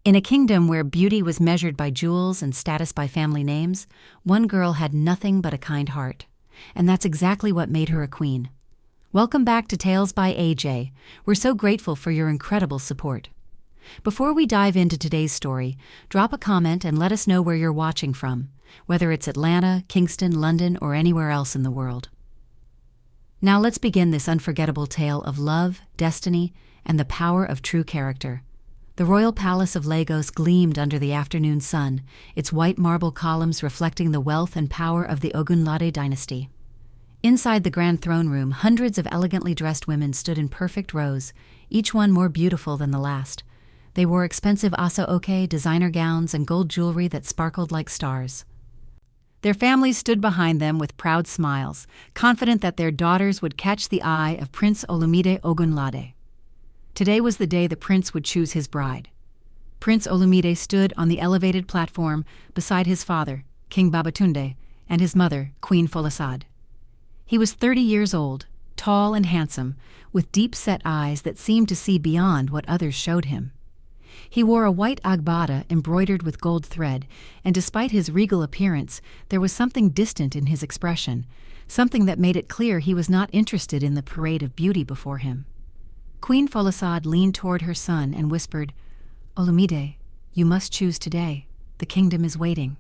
In a kingdom where beauty was measured by jewels and status by family names, one girl had nothing but a kind heart. And that's exactly what made her a queen. Welcome back to Tales by AJ. We're so grateful for your incredible support. Before we dive into today's story, drop a comment and let us know where you're watching from, whether it's Atlanta, Kingston, London, or anywhere else in the world. Now let's begin this unforgettable tale of love, destiny, and the power of true character. The royal palace of Lagos gleamed under the afternoon sun, its white marble columns reflecting the wealth and power of the Ogunlade dynasty. Inside the grand throne room, hundreds of elegantly dressed women stood in perfect rows, each one more beautiful than the last. They wore expensive asa-oke, designer gowns, and gold jewelry that sparkled like stars. Their families stood behind them with proud smiles, confident that their daughters would catch the eye of Prince Olumide Ogunlade. Today was the day the prince would choose his bride. Prince Olumide stood on the elevated platform beside his father, King Babatunde, and his mother, Queen Folasade. He was 30 years old, tall and handsome, with deep-set eyes that seemed to see beyond what others showed him. He wore a white agbada embroidered with gold thread, and despite his regal appearance, there was something distant in his expression, something that made it clear he was not interested in the parade of beauty before him. Queen Folasade leaned toward her son and whispered, "Olumide, you must choose today. The kingdom is waiting.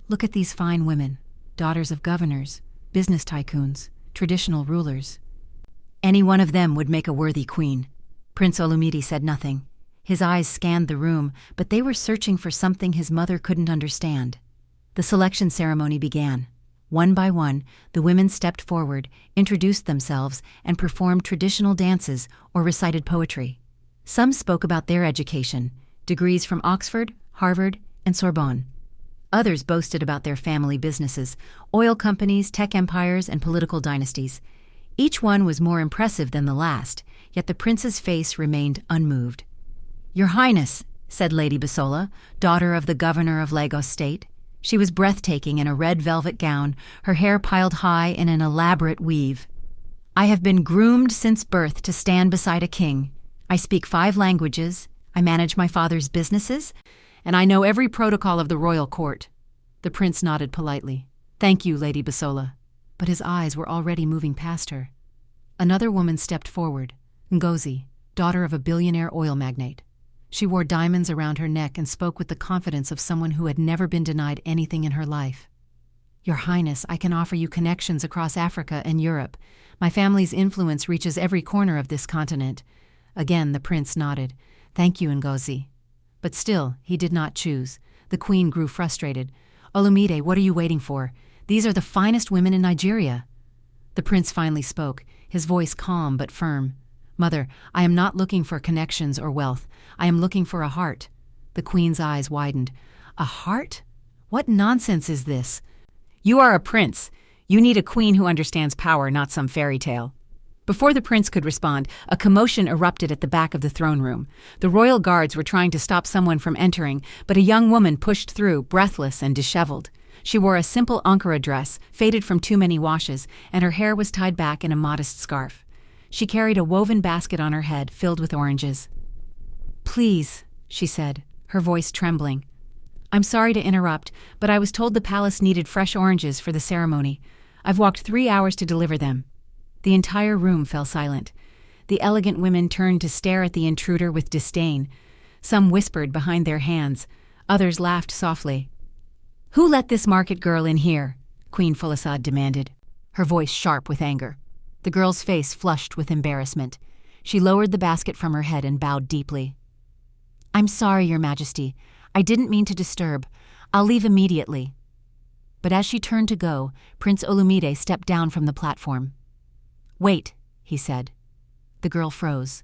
Look at these fine women, daughters of governors, business tycoons, traditional rulers. Any one of them would make a worthy queen." Prince Olumide said nothing. His eyes scanned the room, but they were searching for something his mother couldn't understand. The selection ceremony began. One by one, the women stepped forward, introduced themselves, and performed traditional dances or recited poetry. Some spoke about their education, degrees from Oxford, Harvard, and Sorbonne. Others boasted about their family businesses, oil companies, tech empires, and political dynasties. Each one was more impressive than the last, yet the prince's face remained unmoved. "Your Highness," said Lady Bisola, daughter of the governor of Lagos State. She was breathtaking in a red velvet gown, her hair piled high in an elaborate weave. "I have been groomed since birth to stand beside a king. I speak 5 languages, I manage my father's businesses, and I know every protocol of the royal court." The prince nodded politely. "Thank you, Lady Bisola." But his eyes were already moving past her. Another woman stepped forward, Ngozi, daughter of a billionaire oil magnate. She wore diamonds around her neck and spoke with the confidence of someone who had never been denied anything in her life. "Your Highness, I can offer you connections across Africa and Europe. My family's influence reaches every corner of this continent." Again, the prince nodded. "Thank you, Ngozi." But still, he did not choose. The queen grew frustrated. "Olumide, what are you waiting for? These are the finest women in Nigeria." The prince finally spoke, his voice calm but firm. "Mother, I am not looking for connections or wealth. I am looking for a heart." The queen's eyes widened. "A heart? What nonsense is this? You are a prince. You need a queen who understands power, not some fairy tale." Before the prince could respond, a commotion erupted at the back of the throne room. The royal guards were trying to stop someone from entering, but a young woman pushed through, breathless and disheveled. She wore a simple Ankara dress, faded from too many washes, and her hair was tied back in a modest scarf. She carried a woven basket on her head filled with oranges. "Please," she said, her voice trembling. "I'm sorry to interrupt, but I was told the palace needed fresh oranges for the ceremony. I've walked 3 hours to deliver them." The entire room fell silent. The elegant women turned to stare at the intruder with disdain. Some whispered behind their hands. Others laughed softly. "Who let this market girl in here?" Queen Folasade demanded, her voice sharp with anger. The girl's face flushed with embarrassment. She lowered the basket from her head and bowed deeply. "I'm sorry, Your Majesty. I didn't mean to disturb. I'll leave immediately." But as she turned to go, Prince Olumide stepped down from the platform. "Wait," he said. The girl froze.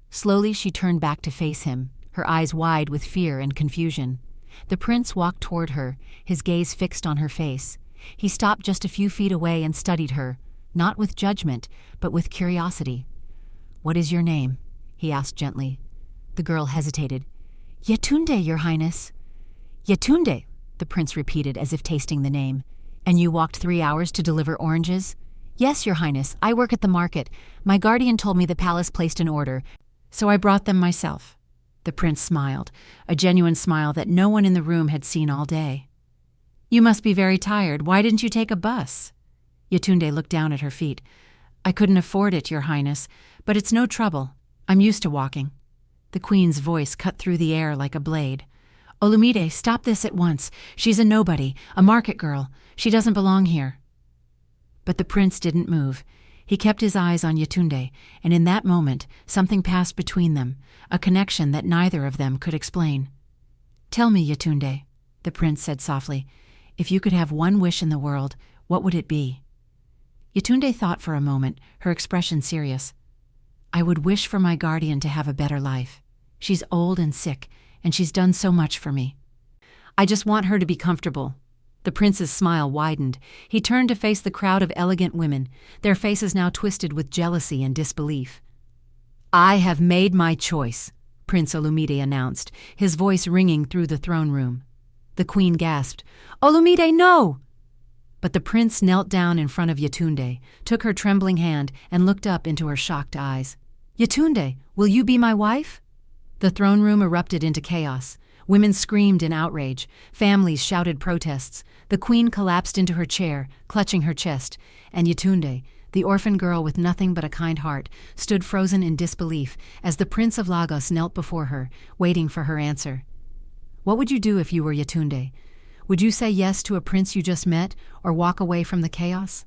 Slowly she turned back to face him, her eyes wide with fear and confusion. The prince walked toward her, his gaze fixed on her face. He stopped just a few feet away and studied her, not with judgment, but with curiosity. "What is your name?" he asked gently. The girl hesitated. "Yetunde, Your Highness." "Yetunde," the prince repeated as if tasting the name. "And you walked 3 hours to deliver oranges?" "Yes, Your Highness, I work at the market. My guardian told me the palace placed an order, so I brought them myself." The prince smiled, a genuine smile that no one in the room had seen all day. "You must be very tired. Why didn't you take a bus?" Yetunde looked down at her feet. "I couldn't afford it, Your Highness, but it's no trouble. I'm used to walking." The queen's voice cut through the air like a blade. "Olumide, stop this at once. She's a nobody, a market girl. She doesn't belong here." But the prince didn't move. He kept his eyes on Yetunde, and in that moment, something passed between them, a connection that neither of them could explain. "Tell me, Yetunde," the prince said softly, "if you could have one wish in the world, what would it be?" Yetunde thought for a moment, her expression serious. "I would wish for my guardian to have a better life. She's old and sick, and she's done so much for me. I just want her to be comfortable." The prince's smile widened. He turned to face the crowd of elegant women, their faces now twisted with jealousy and disbelief. "I have made my choice," Prince Olumide announced, his voice ringing through the throne room. The queen gasped, "Olumide, no!" But the prince knelt down in front of Yetunde, took her trembling hand, and looked up into her shocked eyes. "Yetunde, will you be my wife?" The throne room erupted into chaos. Women screamed in outrage. Families shouted protests. The queen collapsed into her chair, clutching her chest, and Yetunde, the orphan girl with nothing but a kind heart, stood frozen in disbelief as the Prince of Lagos knelt before her, waiting for her answer. What would you do if you were Yetunde? Would you say yes to a prince you just met, or walk away from the chaos?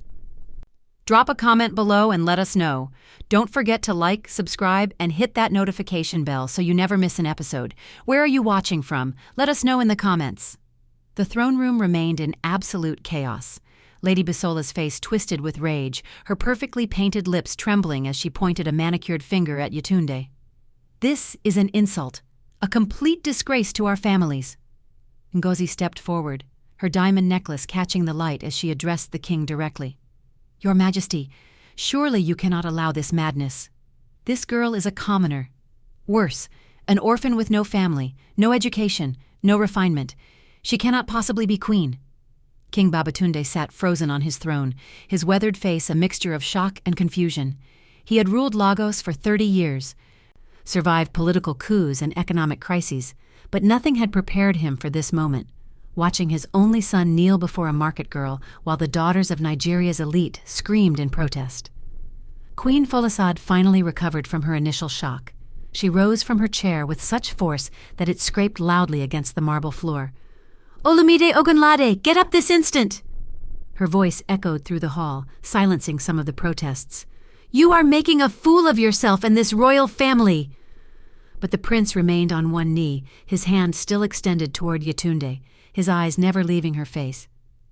Drop a comment below and let us know. Don't forget to like, subscribe, and hit that notification bell so you never miss an episode. Where are you watching from? Let us know in the comments. The throne room remained in absolute chaos. Lady Bisola's face twisted with rage, her perfectly painted lips trembling as she pointed a manicured finger at Yetunde. "This is an insult, a complete disgrace to our families." Ngozi stepped forward, her diamond necklace catching the light as she addressed the king directly. "Your Majesty, surely you cannot allow this madness. This girl is a commoner. Worse, an orphan with no family, no education, no refinement. She cannot possibly be queen." King Babatunde sat frozen on his throne, his weathered face a mixture of shock and confusion. He had ruled Lagos for 30 years, survived political coups and economic crises, but nothing had prepared him for this moment. Watching his only son kneel before a market girl while the daughters of Nigeria's elite screamed in protest. Queen Folasade finally recovered from her initial shock. She rose from her chair with such force that it scraped loudly against the marble floor. "Olumide Ogunlade, get up this instant!" Her voice echoed through the hall, silencing some of the protests. "You are making a fool of yourself and this royal family!" But the prince remained on one knee, his hand still extended toward Yetunde, his eyes never leaving her face.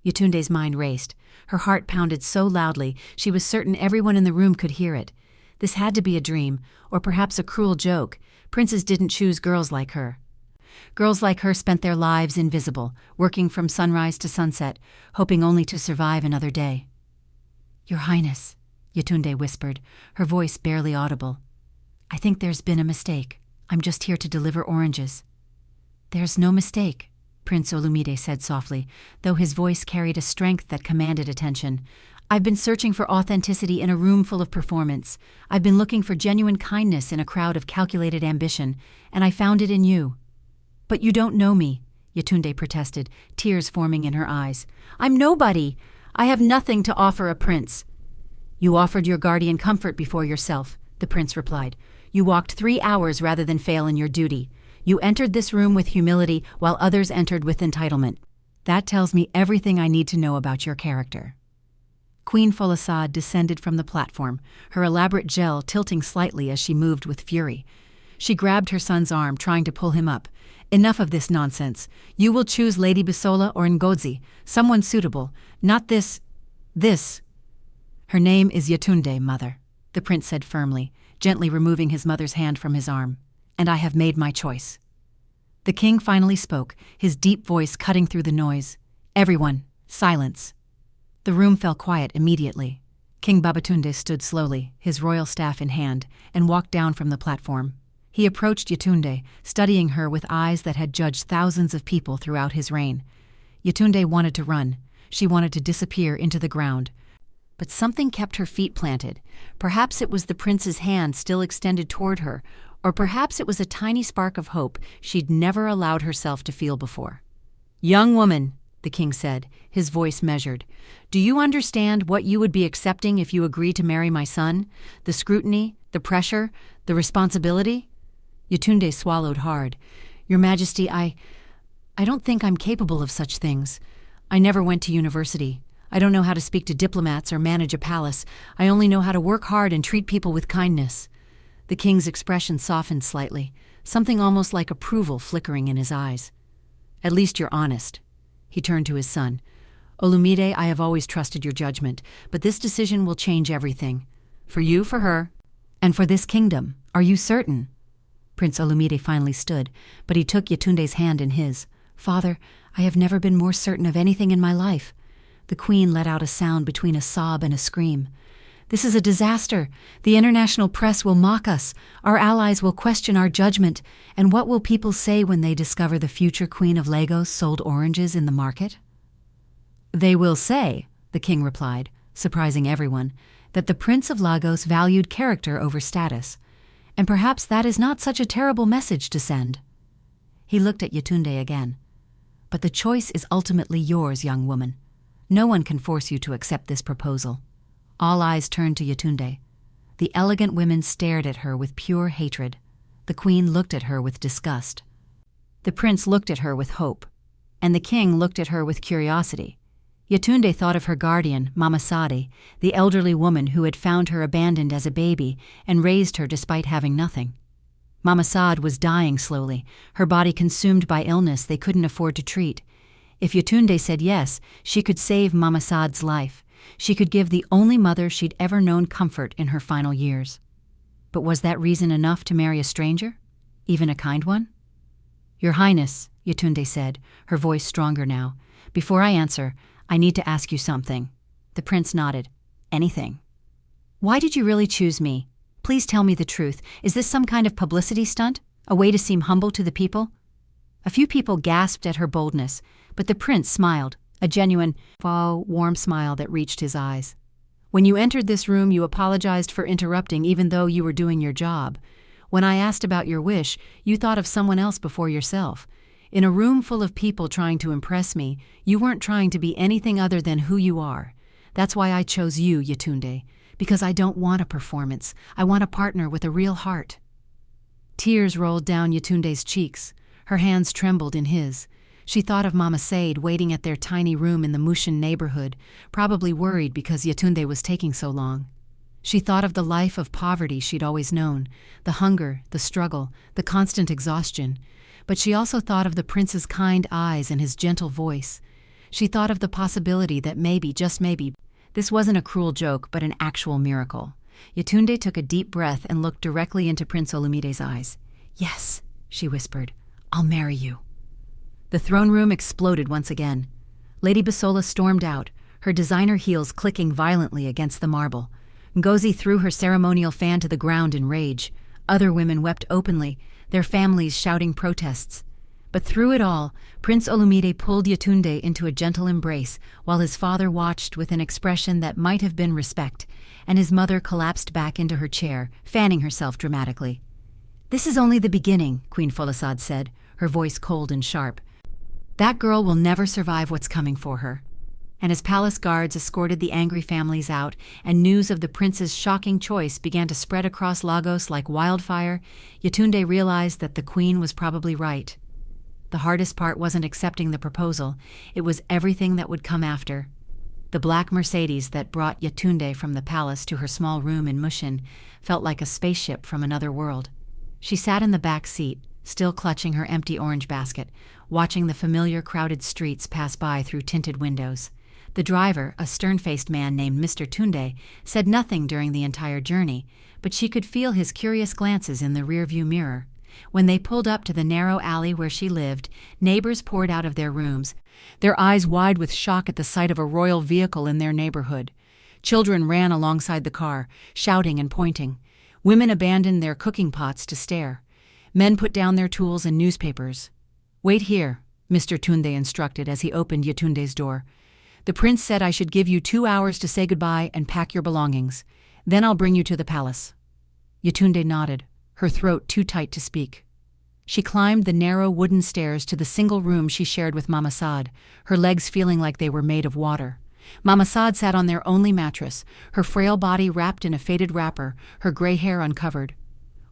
Yetunde's mind raced. Her heart pounded so loudly she was certain everyone in the room could hear it. This had to be a dream, or perhaps a cruel joke. Princes didn't choose girls like her. Girls like her spent their lives invisible, working from sunrise to sunset, hoping only to survive another day. "Your Highness," Yetunde whispered, her voice barely audible. "I think there's been a mistake. I'm just here to deliver oranges." "There's no mistake," Prince Olumide said softly, though his voice carried a strength that commanded attention. "I've been searching for authenticity in a room full of performance. I've been looking for genuine kindness in a crowd of calculated ambition, and I found it in you." "But you don't know me," Yetunde protested, tears forming in her eyes. "I'm nobody. I have nothing to offer a prince." "You offered your guardian comfort before yourself," the prince replied. "You walked 3 hours rather than fail in your duty. You entered this room with humility while others entered with entitlement. That tells me everything I need to know about your character." Queen Folasade descended from the platform, her elaborate gel tilting slightly as she moved with fury. She grabbed her son's arm, trying to pull him up. "Enough of this nonsense. You will choose Lady Bisola or Ngozi, someone suitable, not this. Her name is Yetunde, mother," the prince said firmly, gently removing his mother's hand from his arm. "And I have made my choice." The king finally spoke, his deep voice cutting through the noise. "Everyone, silence." The room fell quiet immediately. King Babatunde stood slowly, his royal staff in hand, and walked down from the platform. He approached Yetunde, studying her with eyes that had judged thousands of people throughout his reign. Yetunde wanted to run. She wanted to disappear into the ground. But something kept her feet planted. Perhaps it was the prince's hand still extended toward her, Or perhaps it was a tiny spark of hope she'd never allowed herself to feel before. "Young woman," the king said, his voice measured, "do you understand what you would be accepting if you agreed to marry my son? The scrutiny, the pressure, the responsibility?" Yetunde swallowed hard. "Your Majesty, I don't think I'm capable of such things. I never went to university. I don't know how to speak to diplomats or manage a palace. I only know how to work hard and treat people with kindness." The king's expression softened slightly, something almost like approval flickering in his eyes. "At least you're honest." He turned to his son. "Olumide, I have always trusted your judgment, but this decision will change everything. For you, for her, and for this kingdom. Are you certain?" Prince Olumide finally stood, but he took Yetunde's hand in his. "Father, I have never been more certain of anything in my life." The queen let out a sound between a sob and a scream. "This is a disaster. The international press will mock us. Our allies will question our judgment. And what will people say when they discover the future Queen of Lagos sold oranges in the market?" "They will say," the king replied, surprising everyone, "that the Prince of Lagos valued character over status. And perhaps that is not such a terrible message to send." He looked at Yetunde again. "But the choice is ultimately yours, young woman. No one can force you to accept this proposal." All eyes turned to Yetunde. The elegant women stared at her with pure hatred. The queen looked at her with disgust. The prince looked at her with hope. And the king looked at her with curiosity. Yetunde thought of her guardian, Mama Sadi, the elderly woman who had found her abandoned as a baby and raised her despite having nothing. Mama Sad was dying slowly, her body consumed by illness they couldn't afford to treat. If Yetunde said yes, she could save Mama Sad's life. She could give the only mother she'd ever known comfort in her final years. But was that reason enough to marry a stranger? Even a kind one? "Your Highness," Yetunde said, her voice stronger now, "before I answer, I need to ask you something." The prince nodded. "Anything." "Why did you really choose me? Please tell me the truth. Is this some kind of publicity stunt? A way to seem humble to the people?" A few people gasped at her boldness, but the prince smiled. A genuine, warm smile that reached his eyes. "When you entered this room, you apologized for interrupting even though you were doing your job. When I asked about your wish, you thought of someone else before yourself. In a room full of people trying to impress me, you weren't trying to be anything other than who you are. That's why I chose you, Yetunde, because I don't want a performance. I want a partner with a real heart." Tears rolled down Yetunde's cheeks. Her hands trembled in his. She thought of Mama Said waiting at their tiny room in the Mushin neighborhood, probably worried because Yetunde was taking so long. She thought of the life of poverty she'd always known, the hunger, the struggle, the constant exhaustion. But she also thought of the prince's kind eyes and his gentle voice. She thought of the possibility that maybe, just maybe, this wasn't a cruel joke but an actual miracle. Yetunde took a deep breath and looked directly into Prince Olumide's eyes. "Yes," she whispered, "I'll marry you." The throne room exploded once again. Lady Bisola stormed out, her designer heels clicking violently against the marble. Ngozi threw her ceremonial fan to the ground in rage. Other women wept openly, their families shouting protests. But through it all, Prince Olumide pulled Yetunde into a gentle embrace, while his father watched with an expression that might have been respect, and his mother collapsed back into her chair, fanning herself dramatically. "This is only the beginning," Queen Folasade said, her voice cold and sharp. "That girl will never survive what's coming for her." And as palace guards escorted the angry families out and news of the prince's shocking choice began to spread across Lagos like wildfire, Yetunde realized that the queen was probably right. The hardest part wasn't accepting the proposal, it was everything that would come after. The black Mercedes that brought Yetunde from the palace to her small room in Mushin felt like a spaceship from another world. She sat in the back seat, still clutching her empty orange basket, watching the familiar crowded streets pass by through tinted windows. The driver, a stern-faced man named Mr. Tunde, said nothing during the entire journey, but she could feel his curious glances in the rearview mirror. When they pulled up to the narrow alley where she lived, neighbors poured out of their rooms, their eyes wide with shock at the sight of a royal vehicle in their neighborhood. Children ran alongside the car, shouting and pointing. Women abandoned their cooking pots to stare. Men put down their tools and newspapers. "Wait here," Mr. Tunde instructed as he opened Yetunde's door. "The prince said I should give you 2 hours to say goodbye and pack your belongings. Then I'll bring you to the palace." Yetunde nodded, her throat too tight to speak. She climbed the narrow wooden stairs to the single room she shared with Mama Saad, her legs feeling like they were made of water. Mama Saad sat on their only mattress, her frail body wrapped in a faded wrapper, her gray hair uncovered.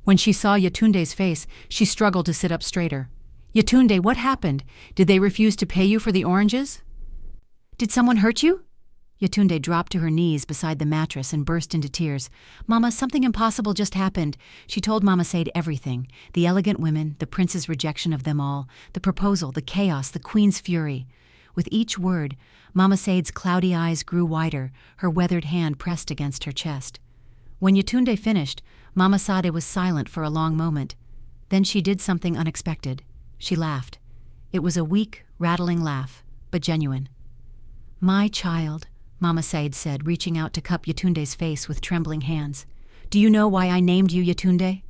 When she saw Yetunde's face, she struggled to sit up straighter. "Yetunde, what happened? Did they refuse to pay you for the oranges?" "Did someone hurt you?" Yetunde dropped to her knees beside the mattress and burst into tears. "Mama, something impossible just happened." She told Mama Said everything: the elegant women, the prince's rejection of them all, the proposal, the chaos, the queen's fury. With each word, Mama Said's cloudy eyes grew wider, her weathered hand pressed against her chest. When Yetunde finished, Mama Sade was silent for a long moment. Then she did something unexpected. She laughed. It was a weak, rattling laugh, but genuine. "My child," Mama Said said, reaching out to cup Yetunde's face with trembling hands. "Do you know why I named you Yetunde?"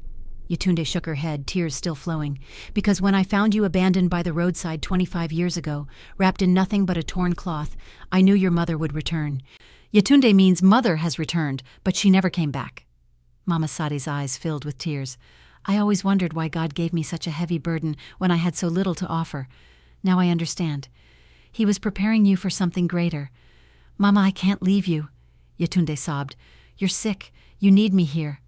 Yetunde shook her head, tears still flowing. "Because when I found you abandoned by the roadside 25 years ago, wrapped in nothing but a torn cloth, I knew your mother would return. Yetunde means mother has returned, but she never came back." Mama Sade's eyes filled with tears. "I always wondered why God gave me such a heavy burden when I had so little to offer. Now I understand. He was preparing you for something greater. Mama, I can't leave you," Yetunde sobbed. "You're sick. You need me here."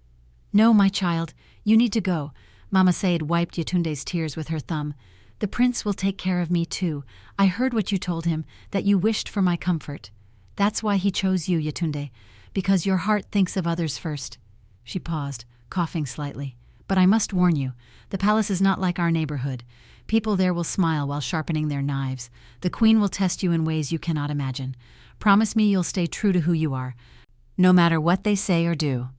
"No, my child. You need to go." Mama Said wiped Yetunde's tears with her thumb. "The prince will take care of me too. I heard what you told him, that you wished for my comfort. That's why he chose you, Yetunde, because your heart thinks of others first." She paused, coughing slightly. "But I must warn you, the palace is not like our neighborhood. People there will smile while sharpening their knives. The queen will test you in ways you cannot imagine. Promise me you'll stay true to who you are, no matter what they say or do."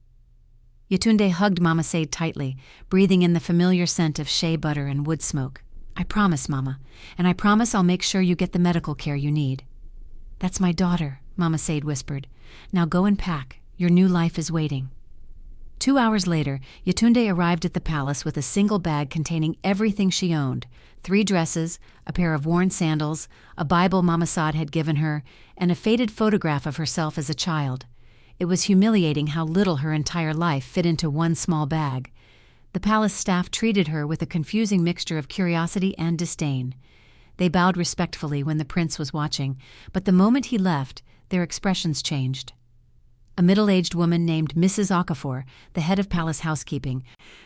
Yetunde hugged Mama Said tightly, breathing in the familiar scent of shea butter and wood smoke. "I promise, Mama, and I promise I'll make sure you get the medical care you need." "That's my daughter," Mama Said whispered. "Now go and pack. Your new life is waiting." 2 hours later, Yetunde arrived at the palace with a single bag containing everything she owned: 3 dresses, a pair of worn sandals, a Bible Mama Saad had given her, and a faded photograph of herself as a child. It was humiliating how little her entire life fit into one small bag. The palace staff treated her with a confusing mixture of curiosity and disdain. They bowed respectfully when the prince was watching, but the moment he left, their expressions changed. A middle-aged woman named Mrs. Okafor, the head of palace housekeeping,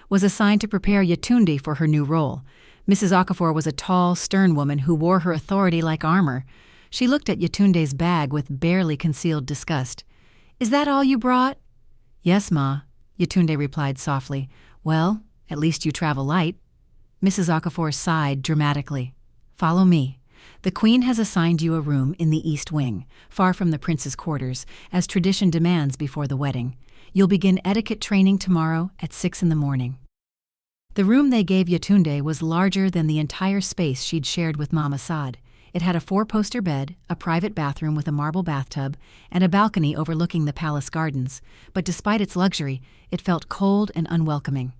was assigned to prepare Yetunde for her new role. Mrs. Okafor was a tall, stern woman who wore her authority like armor. She looked at Yetunde's bag with barely concealed disgust. "Is that all you brought?" "Yes, Ma," Yetunde replied softly. "Well, at least you travel light." Mrs. Okafor sighed dramatically. "Follow me. The queen has assigned you a room in the east wing, far from the prince's quarters, as tradition demands before the wedding. You'll begin etiquette training tomorrow at 6 in the morning." The room they gave Yetunde was larger than the entire space she'd shared with Mama Saad. It had a 4-poster bed, a private bathroom with a marble bathtub, and a balcony overlooking the palace gardens. But despite its luxury, it felt cold and unwelcoming.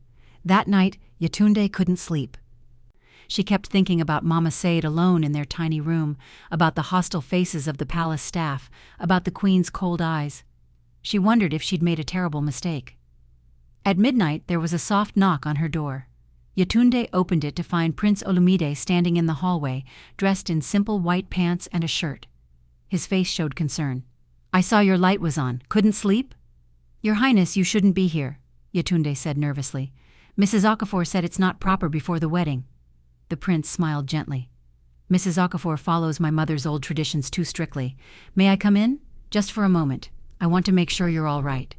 That night, Yetunde couldn't sleep. She kept thinking about Mama Said alone in their tiny room, about the hostile faces of the palace staff, about the queen's cold eyes. She wondered if she'd made a terrible mistake. At midnight, there was a soft knock on her door. Yetunde opened it to find Prince Olumide standing in the hallway, dressed in simple white pants and a shirt. His face showed concern. "I saw your light was on. Couldn't sleep?" "Your Highness, you shouldn't be here," Yetunde said nervously. "Mrs. Okafor said it's not proper before the wedding." The prince smiled gently. "Mrs. Okafor follows my mother's old traditions too strictly. May I come in? Just for a moment. I want to make sure you're all right."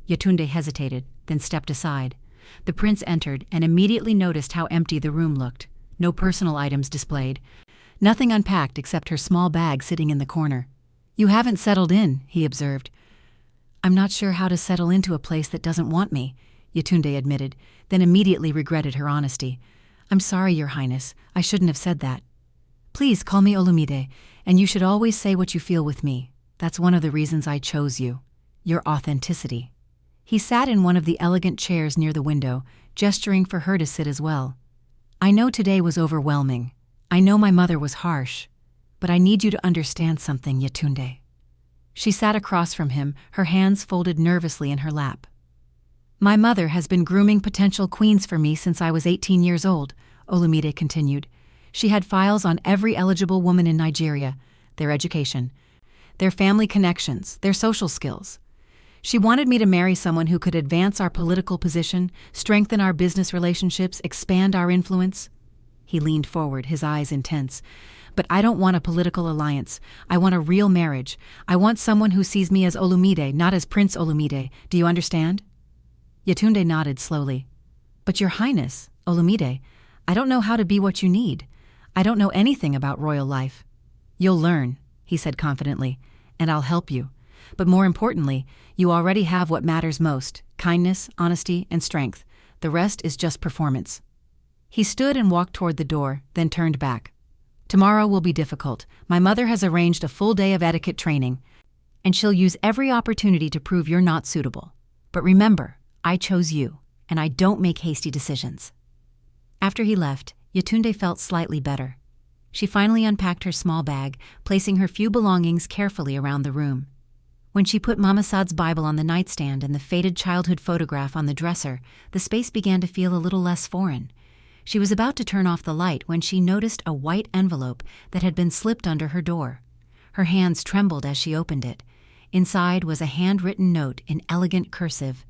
Yetunde hesitated, then stepped aside. The prince entered and immediately noticed how empty the room looked. No personal items displayed. Nothing unpacked except her small bag sitting in the corner. "You haven't settled in," he observed. "I'm not sure how to settle into a place that doesn't want me," Yetunde admitted, then immediately regretted her honesty. "I'm sorry, Your Highness. I shouldn't have said that. Please call me Olumide, and you should always say what you feel with me. That's one of the reasons I chose you. Your authenticity." He sat in one of the elegant chairs near the window, gesturing for her to sit as well. "I know today was overwhelming. I know my mother was harsh. But I need you to understand something, Yetunde." She sat across from him, her hands folded nervously in her lap. My mother has been grooming potential queens for me since I was 18 years old, Olumide continued. She had files on every eligible woman in Nigeria, their education, their family connections, their social skills. She wanted me to marry someone who could advance our political position, strengthen our business relationships, expand our influence. He leaned forward, his eyes intense. But I don't want a political alliance. I want a real marriage. I want someone who sees me as Olumide, not as Prince Olumide. Do you understand? Yetunde nodded slowly. But Your Highness, Olumide, I don't know how to be what you need. I don't know anything about royal life. You'll learn, he said confidently, and I'll help you. But more importantly, you already have what matters most: kindness, honesty, and strength. The rest is just performance. He stood and walked toward the door, then turned back. Tomorrow will be difficult. My mother has arranged a full day of etiquette training, and she'll use every opportunity to prove you're not suitable. But remember, I chose you, and I don't make hasty decisions. After he left, Yetunde felt slightly better. She finally unpacked her small bag, placing her few belongings carefully around the room. When she put Mama Saad's Bible on the nightstand and the faded childhood photograph on the dresser, the space began to feel a little less foreign. She was about to turn off the light when she noticed a white envelope that had been slipped under her door. Her hands trembled as she opened it. Inside was a handwritten note in elegant cursive.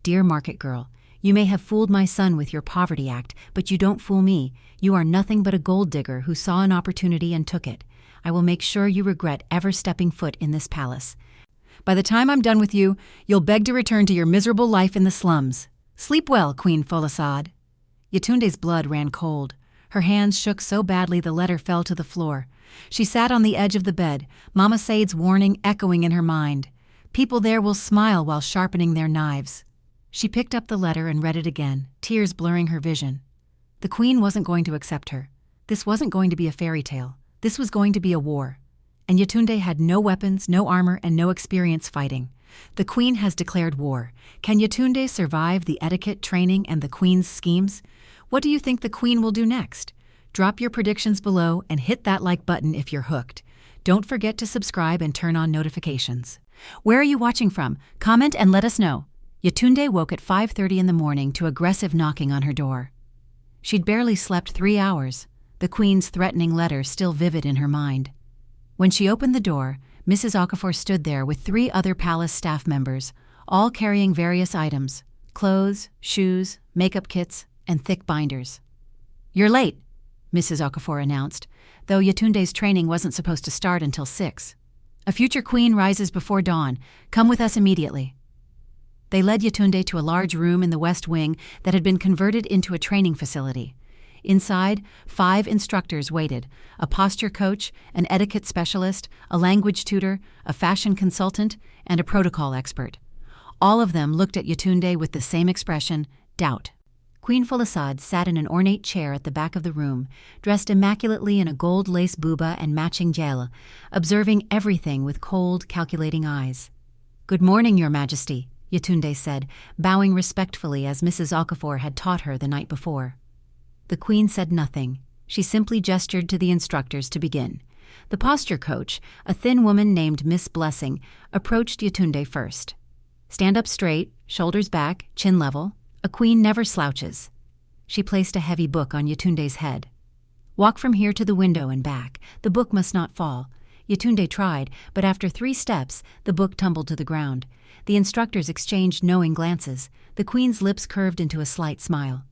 Dear Market Girl, you may have fooled my son with your poverty act, but you don't fool me. You are nothing but a gold digger who saw an opportunity and took it. I will make sure you regret ever stepping foot in this palace. By the time I'm done with you, you'll beg to return to your miserable life in the slums. Sleep well, Queen Folasade. Yetunde's blood ran cold. Her hands shook so badly the letter fell to the floor. She sat on the edge of the bed, Mama Saad's warning echoing in her mind. People there will smile while sharpening their knives. She picked up the letter and read it again, tears blurring her vision. The queen wasn't going to accept her. This wasn't going to be a fairy tale. This was going to be a war. And Yetunde had no weapons, no armor, and no experience fighting. The queen has declared war. Can Yetunde survive the etiquette training and the queen's schemes? What do you think the queen will do next? Drop your predictions below and hit that like button if you're hooked. Don't forget to subscribe and turn on notifications. Where are you watching from? Comment and let us know. Yetunde woke at 5:30 in the morning to aggressive knocking on her door. She'd barely slept 3 hours, the queen's threatening letter still vivid in her mind. When she opened the door, Mrs. Okafor stood there with 3 other palace staff members, all carrying various items: clothes, shoes, makeup kits, and thick binders. You're late, Mrs. Okafor announced, though Yetunde's training wasn't supposed to start until 6. A future queen rises before dawn. Come with us immediately. They led Yetunde to a large room in the west wing that had been converted into a training facility. Inside, 5 instructors waited: a posture coach, an etiquette specialist, a language tutor, a fashion consultant, and a protocol expert. All of them looked at Yetunde with the same expression: doubt. Queen Folasade sat in an ornate chair at the back of the room, dressed immaculately in a gold lace buba and matching jela, observing everything with cold, calculating eyes. Good morning, Your Majesty, Yetunde said, bowing respectfully as Mrs. Okafor had taught her the night before. The queen said nothing. She simply gestured to the instructors to begin. The posture coach, a thin woman named Miss Blessing, approached Yetunde first. Stand up straight, shoulders back, chin level. A queen never slouches. She placed a heavy book on Yetunde's head. Walk from here to the window and back. The book must not fall. Yetunde tried, but after 3 steps, the book tumbled to the ground. The instructors exchanged knowing glances. The queen's lips curved into a slight smile.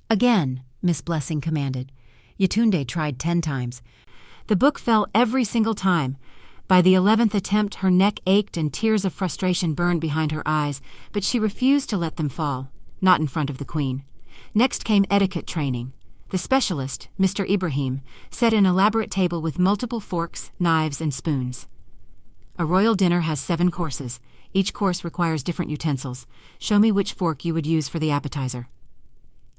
Again, Miss Blessing commanded. Yetunde tried 10 times. The book fell every single time. By the 11th attempt, her neck ached and tears of frustration burned behind her eyes, but she refused to let them fall. Not in front of the queen. Next came etiquette training. The specialist, Mr. Ibrahim, set an elaborate table with multiple forks, knives, and spoons. A royal dinner has 7 courses. Each course requires different utensils. Show me which fork you would use for the appetizer.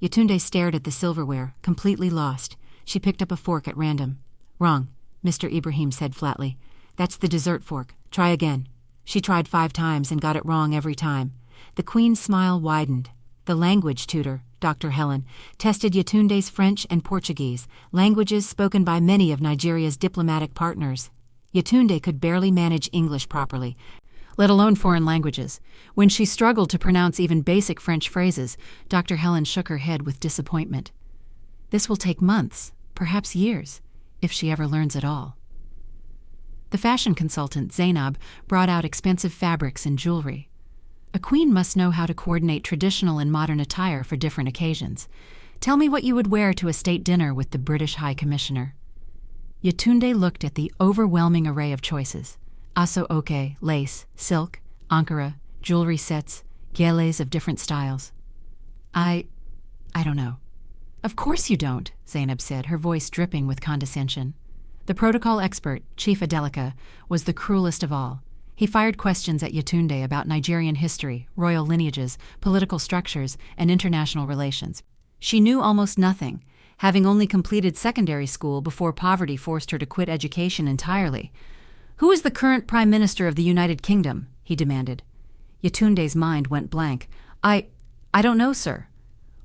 Yetunde stared at the silverware, completely lost. She picked up a fork at random. Wrong, Mr. Ibrahim said flatly. That's the dessert fork. Try again. She tried 5 times and got it wrong every time. The queen's smile widened. The language tutor, Dr. Helen, tested Yetunde's French and Portuguese, languages spoken by many of Nigeria's diplomatic partners. Yetunde could barely manage English properly. let alone foreign languages. When she struggled to pronounce even basic French phrases, Dr. Helen shook her head with disappointment. This will take months, perhaps years, if she ever learns at all. The fashion consultant, Zainab, brought out expensive fabrics and jewelry. A queen must know how to coordinate traditional and modern attire for different occasions. Tell me what you would wear to a state dinner with the British High Commissioner. Yetunde looked at the overwhelming array of choices. Aso oke, lace, silk, ankara, jewelry sets, geles of different styles. I don't know. Of course you don't, Zainab said, her voice dripping with condescension. The protocol expert, Chief Adelika, was the cruelest of all. He fired questions at Yetunde about Nigerian history, royal lineages, political structures, and international relations. She knew almost nothing, having only completed secondary school before poverty forced her to quit education entirely. "Who is the current Prime Minister of the United Kingdom?" he demanded. Yetunde's mind went blank. I don't know, sir."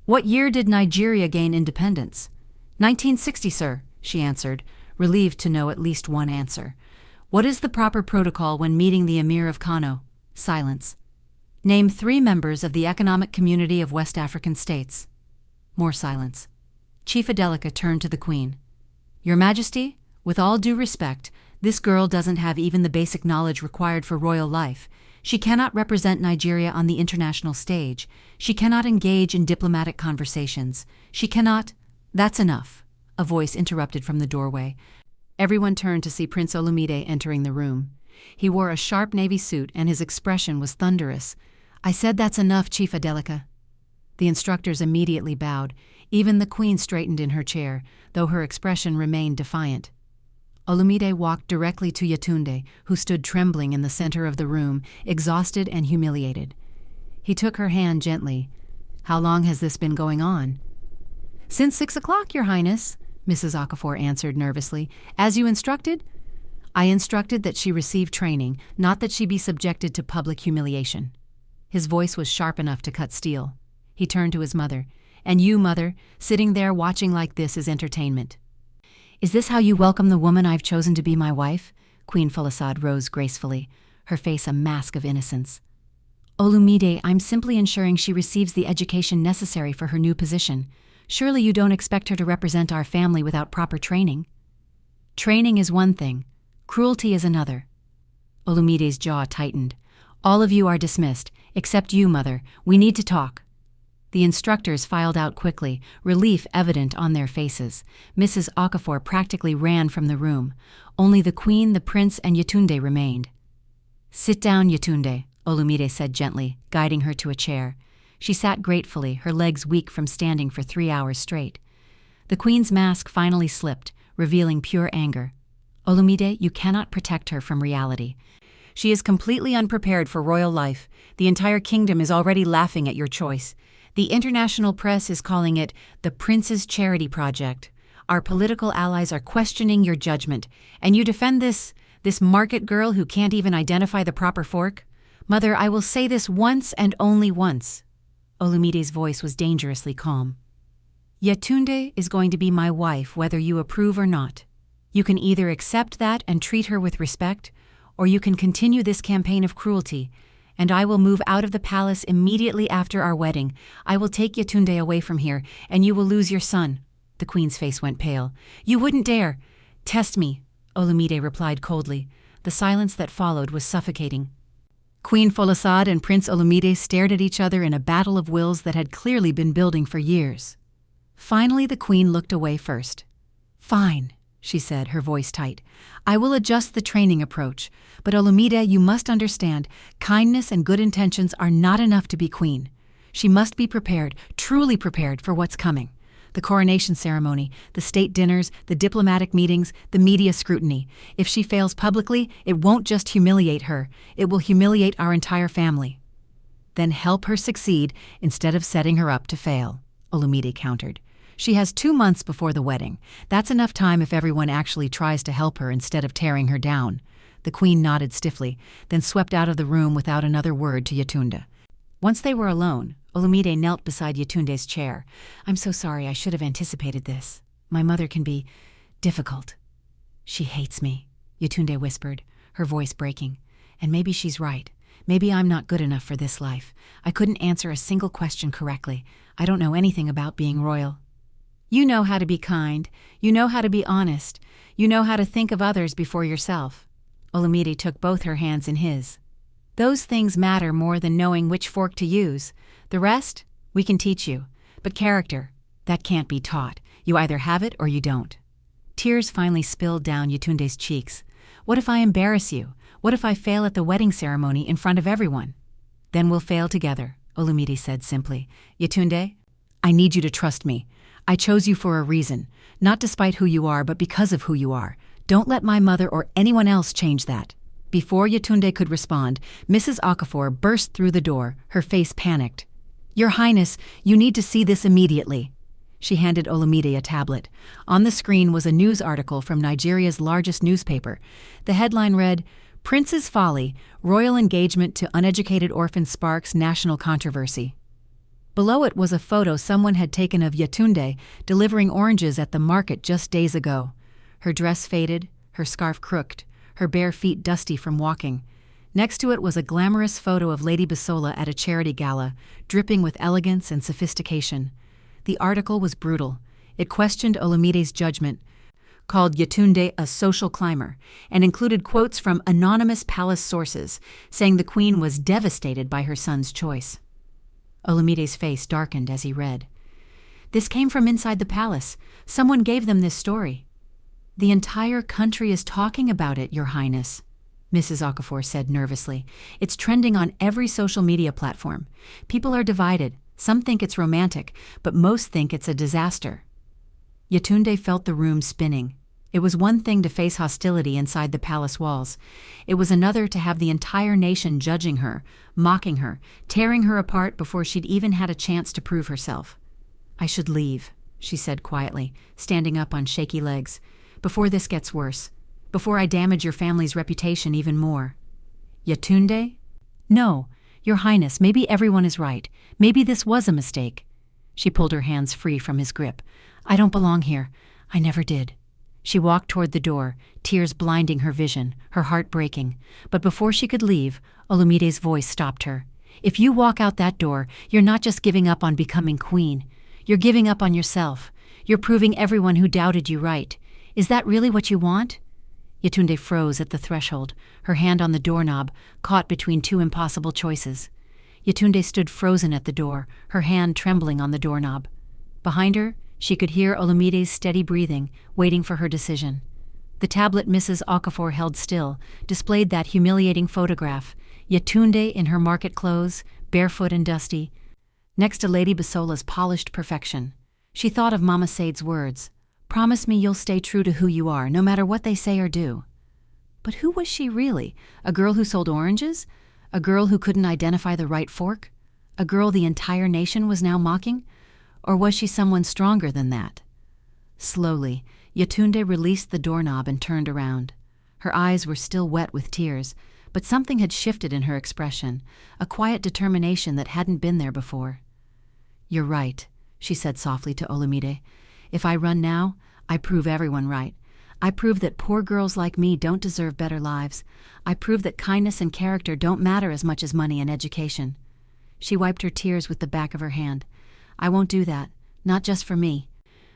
"What year did Nigeria gain independence?" 1960, sir," she answered, relieved to know at least one answer. "What is the proper protocol when meeting the Emir of Kano?" Silence. "Name 3 members of the Economic Community of West African States." More silence. Chief Adelika turned to the Queen. "Your Majesty, with all due respect, this girl doesn't have even the basic knowledge required for royal life. She cannot represent Nigeria on the international stage. She cannot engage in diplomatic conversations. She cannot—" "That's enough," a voice interrupted from the doorway. Everyone turned to see Prince Olumide entering the room. He wore a sharp navy suit and his expression was thunderous. "I said that's enough, Chief Adelika." The instructors immediately bowed. Even the Queen straightened in her chair, though her expression remained defiant. Olumide walked directly to Yetunde, who stood trembling in the center of the room, exhausted and humiliated. He took her hand gently. "How long has this been going on?" "Since 6 o'clock, Your Highness," Mrs. Okafor answered nervously. "As you instructed?" "I instructed that she receive training, not that she be subjected to public humiliation." His voice was sharp enough to cut steel. He turned to his mother. "And you, mother, sitting there watching like this is entertainment." "Is this how you welcome the woman I've chosen to be my wife?" Queen Folasade rose gracefully, her face a mask of innocence. "Olumide, I'm simply ensuring she receives the education necessary for her new position. Surely you don't expect her to represent our family without proper training?" "Training is one thing. Cruelty is another." Olumide's jaw tightened. "All of you are dismissed, except you, mother. We need to talk." The instructors filed out quickly, relief evident on their faces. Mrs. Okafor practically ran from the room. Only the Queen, the Prince, and Yetunde remained. "Sit down, Yetunde," Olumide said gently, guiding her to a chair. She sat gratefully, her legs weak from standing for 3 hours straight. The Queen's mask finally slipped, revealing pure anger. "Olumide, you cannot protect her from reality. She is completely unprepared for royal life. The entire kingdom is already laughing at your choice. The international press is calling it the Prince's Charity Project. Our political allies are questioning your judgment, and you defend this market girl who can't even identify the proper fork? Mother, I will say this once and only once." Olumide's voice was dangerously calm. "Yetunde is going to be my wife whether you approve or not. You can either accept that and treat her with respect, or you can continue this campaign of cruelty, and I will move out of the palace immediately after our wedding. I will take Yetunde away from here, and you will lose your son." The Queen's face went pale. "You wouldn't dare." "Test me," Olumide replied coldly. The silence that followed was suffocating. Queen Folasade and Prince Olumide stared at each other in a battle of wills that had clearly been building for years. Finally, the Queen looked away first. "Fine," she said, her voice tight. "I will adjust the training approach. But Olumide, you must understand, kindness and good intentions are not enough to be queen. She must be prepared, truly prepared for what's coming. The coronation ceremony, the state dinners, the diplomatic meetings, the media scrutiny. If she fails publicly, it won't just humiliate her, it will humiliate our entire family." "Then help her succeed instead of setting her up to fail," Olumide countered. "She has 2 months before the wedding. That's enough time if everyone actually tries to help her instead of tearing her down." The Queen nodded stiffly, then swept out of the room without another word to Yetunde. Once they were alone, Olumide knelt beside Yetunde's chair. "I'm so sorry, I should have anticipated this. My mother can be difficult." "She hates me," Yetunde whispered, her voice breaking. "And maybe she's right. Maybe I'm not good enough for this life. I couldn't answer a single question correctly. I don't know anything about being royal." "You know how to be kind. You know how to be honest. You know how to think of others before yourself." Olumide took both her hands in his. "Those things matter more than knowing which fork to use. The rest, we can teach you. But character, that can't be taught. You either have it or you don't." Tears finally spilled down Yetunde's cheeks. "What if I embarrass you? What if I fail at the wedding ceremony in front of everyone?" "Then we'll fail together," Olumide said simply. "Yetunde, I need you to trust me. I chose you for a reason, not despite who you are, but because of who you are. Don't let my mother or anyone else change that." Before Yetunde could respond, Mrs. Okafor burst through the door, her face panicked. "Your Highness, you need to see this immediately." She handed Olumide a tablet. On the screen was a news article from Nigeria's largest newspaper. The headline read, "Prince's Folly, Royal Engagement to Uneducated Orphan Sparks National Controversy." Below it was a photo someone had taken of Yetunde delivering oranges at the market just days ago. Her dress faded, her scarf crooked, her bare feet dusty from walking. Next to it was a glamorous photo of Lady Bisola at a charity gala, dripping with elegance and sophistication. The article was brutal. It questioned Olumide's judgment, called Yetunde a social climber, and included quotes from anonymous palace sources, saying the queen was devastated by her son's choice. Olumide's face darkened as he read. "This came from inside the palace. Someone gave them this story." "The entire country is talking about it, Your Highness," Mrs. Okafor said nervously. "It's trending on every social media platform. People are divided. Some think it's romantic, but most think it's a disaster." Yetunde felt the room spinning. It was one thing to face hostility inside the palace walls. It was another to have the entire nation judging her, mocking her, tearing her apart before she'd even had a chance to prove herself. "I should leave," she said quietly, standing up on shaky legs, "before this gets worse, before I damage your family's reputation even more." "Yetunde?" "No, Your Highness, maybe everyone is right. Maybe this was a mistake." She pulled her hands free from his grip. "I don't belong here. I never did." She walked toward the door, tears blinding her vision, her heart breaking. But before she could leave, Olumide's voice stopped her. "If you walk out that door, you're not just giving up on becoming queen. You're giving up on yourself. You're proving everyone who doubted you right. Is that really what you want?" Yetunde froze at the threshold, her hand on the doorknob, caught between two impossible choices. Yetunde stood frozen at the door, her hand trembling on the doorknob. Behind her, she could hear Olumide's steady breathing, waiting for her decision. The tablet Mrs. Okafor held still displayed that humiliating photograph, Yetunde in her market clothes, barefoot and dusty, next to Lady Bisola's polished perfection. She thought of Mama Said's words, "Promise me you'll stay true to who you are, no matter what they say or do." But who was she really? A girl who sold oranges? A girl who couldn't identify the right fork? A girl the entire nation was now mocking? Or was she someone stronger than that? Slowly, Yetunde released the doorknob and turned around. Her eyes were still wet with tears, but something had shifted in her expression, a quiet determination that hadn't been there before. "You're right," she said softly to Olumide. "If I run now, I prove everyone right. I prove that poor girls like me don't deserve better lives. I prove that kindness and character don't matter as much as money and education." She wiped her tears with the back of her hand. "I won't do that, not just for me,